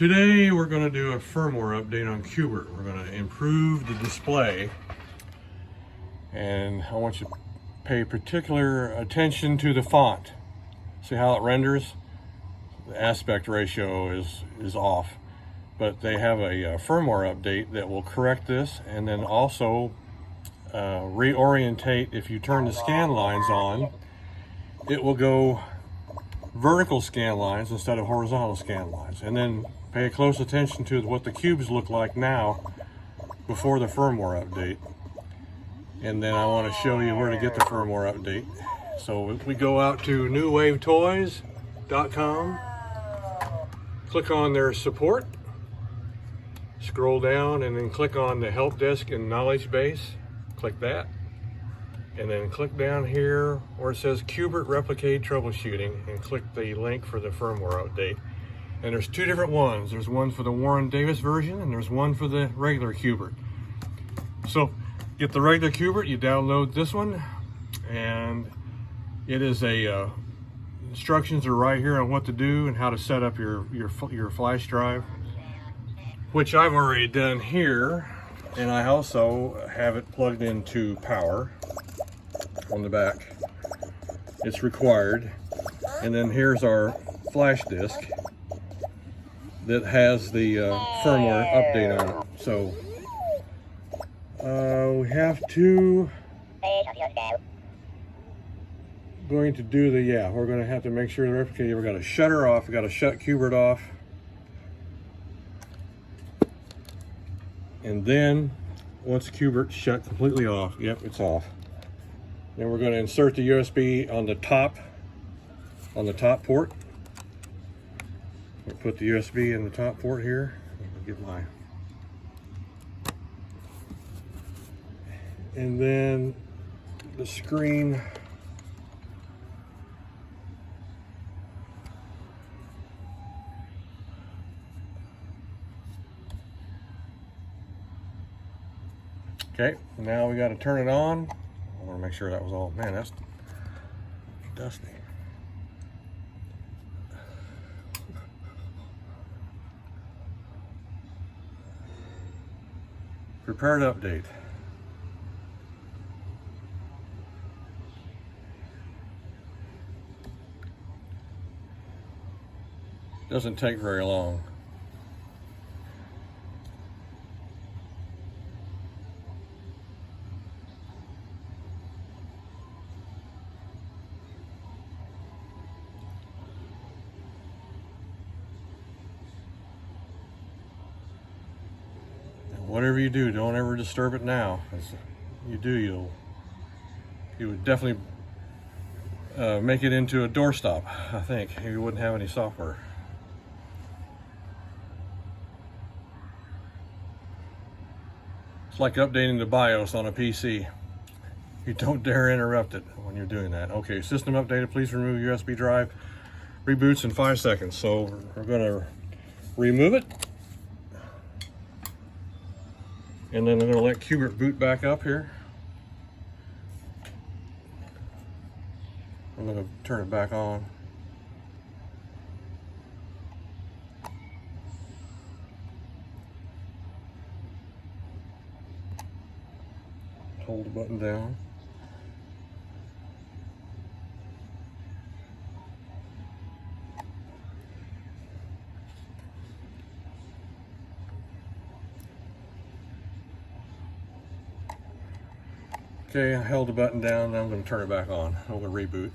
Today we're going to do a firmware update on Q BERT. We're going to improve the display, and I want you to pay particular attention to the font. See how it renders? The aspect ratio is off, but they have a firmware update that will correct this, and then also reorientate. If you turn the scan lines on, it will go vertical scan lines instead of horizontal scan lines. And then pay close attention to what the cubes look like now before the firmware update. And then I want to show you where to get the firmware update. So if we go out to newwavetoys.com, click on their support, scroll down, and then click on the help desk and knowledge base. Click that. And then click down here where it says Q BERT Replicate Troubleshooting, and click the link for the firmware update. And there's two different ones. There's one for the Warren Davis version, and there's one for the regular Q BERT. So get the regular Q BERT, you download this one, and it is instructions are right here on what to do and how to set up your flash drive, which I've already done here. And I also have it plugged into power on the back. It's required. And then here's our flash disk that has the firmware update on it. So we have to we're going to have to make sure the replicator, we're going to shut her off. We got to shut Q BERT off, and then once Q BERT shut completely off, yep, it's off. Then we're going to insert the USB on the top port. We'll put the USB in the top port here. Get my, and then the screen. Okay, now we got to turn it on. I want to make sure that was all. Man, that's dusty. Prepare to update. Doesn't take very long. Whatever you do, don't ever disturb it now. As you do, you would definitely make it into a doorstop. I think you wouldn't have any software. It's like updating the BIOS on a PC. You don't dare interrupt it when you're doing that. Okay, system updated. Please remove USB drive. Reboots in 5 seconds. So we're going to remove it. And then I'm going to let Q BERT boot back up here. I'm going to turn it back on. Hold the button down. Okay, I held the button down, now I'm going to turn it back on. I'm going to reboot.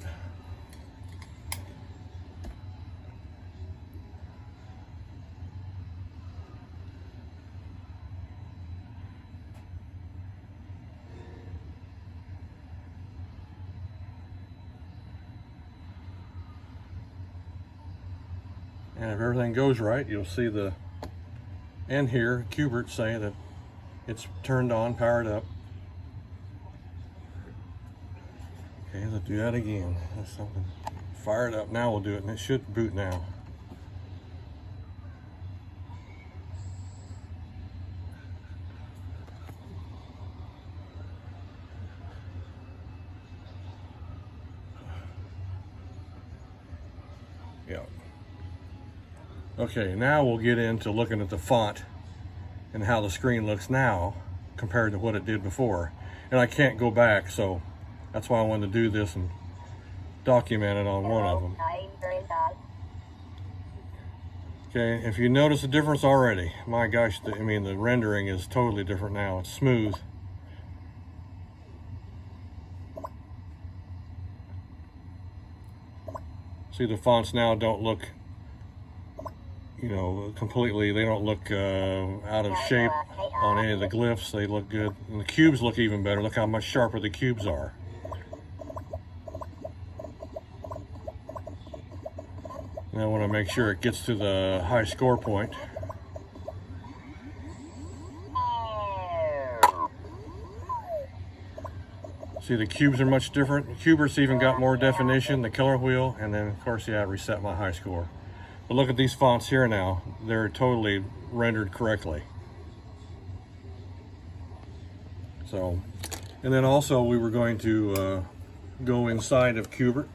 And if everything goes right, you'll see the end here, Q BERT, say that it's turned on, powered up. Okay, let's do that again. That's something. Fire it up. Now we'll do it, and it should boot now. Yeah. Okay, now we'll get into looking at the font and how the screen looks now compared to what it did before. And I can't go back, so that's why I wanted to do this and document it on one of them. Okay, if you notice a difference already, my gosh, I mean, the rendering is totally different now. It's smooth. See, the fonts now don't look, you know, completely, they don't look out of shape on any of the glyphs. They look good. And the cubes look even better. Look how much sharper the cubes are. And I want to make sure it gets to the high score point. See, the cubes are much different. The Q BERT's even got more definition, the killer wheel, and then of course, yeah, I reset my high score. But look at these fonts here now. They're totally rendered correctly. So, and then also we were going to go inside of Q BERT.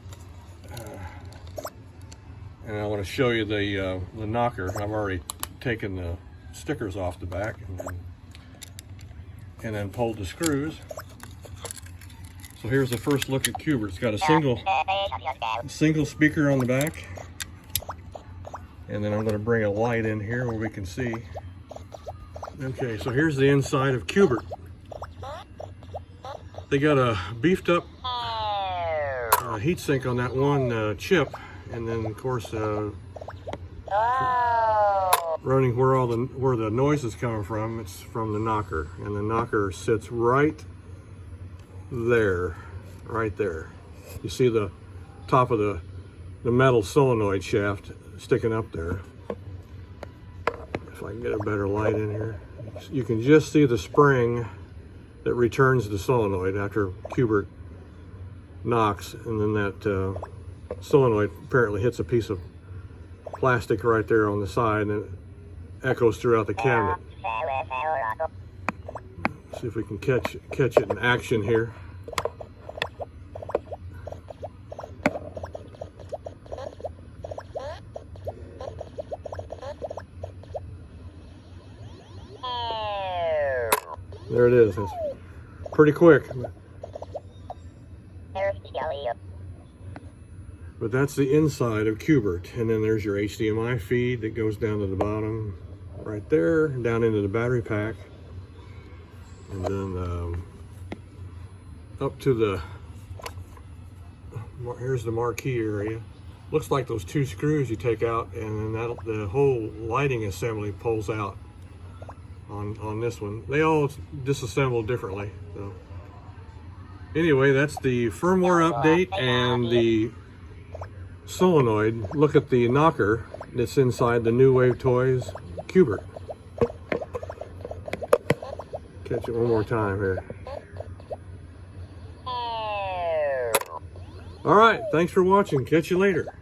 And I want to show you the knocker. I've already taken the stickers off the back and then pulled the screws. So here's the first look at Q BERT. It's got a single speaker on the back. And then I'm going to bring a light in here where we can see. Okay, so here's the inside of Q BERT. They got a beefed up heatsink on that one chip. And then of course running where the noise is coming from, it's from the knocker, and the knocker sits right there. You see the top of the metal solenoid shaft sticking up there. If I can get a better light in here, you can just see the spring that returns the solenoid after Q BERT knocks, and then that solenoid apparently hits a piece of plastic right there on the side, and it echoes throughout the cabinet. See if we can catch it in action here. There it is. It's pretty quick. But that's the inside of Q BERT. And then there's your HDMI feed that goes down to the bottom right there, down into the battery pack. And then up to the, here's the marquee area. Looks like those two screws you take out, and then the whole lighting assembly pulls out on this one. They all disassemble differently. So anyway, that's the firmware update and the solenoid. Look at the knocker that's inside the new Wave Toys Q BERT. Catch it one more time here. All right, thanks for watching. Catch you later.